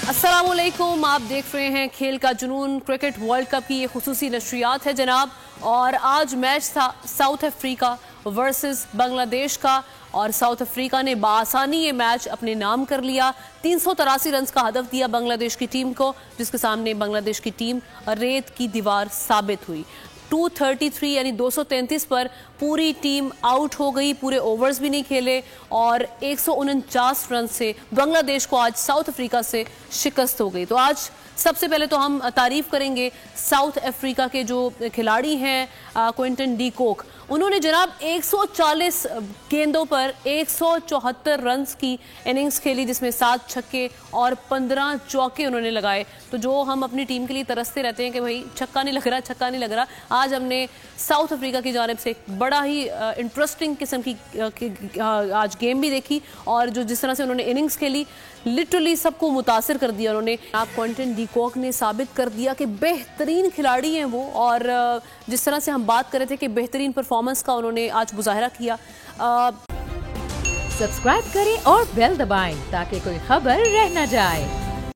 अस्सलामुअलैकुम, आप देख रहे हैं खेल का जुनून। क्रिकेट वर्ल्ड कप की ये खुसूसी नशरियात है जनाब। और आज मैच था साउथ अफ्रीका वर्सेस बांग्लादेश का, और साउथ अफ्रीका ने बासानी ये मैच अपने नाम कर लिया। 383 रन का हदफ दिया बांग्लादेश की टीम को, जिसके सामने बांग्लादेश की टीम रेत की दीवार साबित हुई। 233 यानी 233 पर पूरी टीम आउट हो गई, पूरे ओवर्स भी नहीं खेले और 149 रन से बांग्लादेश को आज साउथ अफ्रीका से शिकस्त हो गई। तो आज सबसे पहले तो हम तारीफ करेंगे साउथ अफ्रीका के जो खिलाड़ी हैं, क्विंटन डी कोक। उन्होंने जनाब 140 गेंदों पर 174 रन की इनिंग्स खेली, जिसमें 7 छक्के और 15 चौके उन्होंने लगाए। तो जो हम अपनी टीम के लिए तरसते रहते हैं कि भाई छक्का नहीं लग रहा, छक्का नहीं लग रहा, आज हमने साउथ अफ्रीका की जानिब से बड़ा ही इंटरेस्टिंग किस्म की आज गेम भी देखी, और जो जिस तरह से उन्होंने इनिंग्स खेली लिटरली सबको मुतासिर कर दिया उन्होंने। आप क्विंटन डी कोक ने साबित कर दिया कि बेहतरीन खिलाड़ी हैं वो, और जिस तरह से हम बात कर रहे थे कि बेहतरीन परफॉर्मेंस का उन्होंने आज मुजाहरा किया। सब्सक्राइब करें और बेल दबाएं ताकि कोई खबर रह न जाए।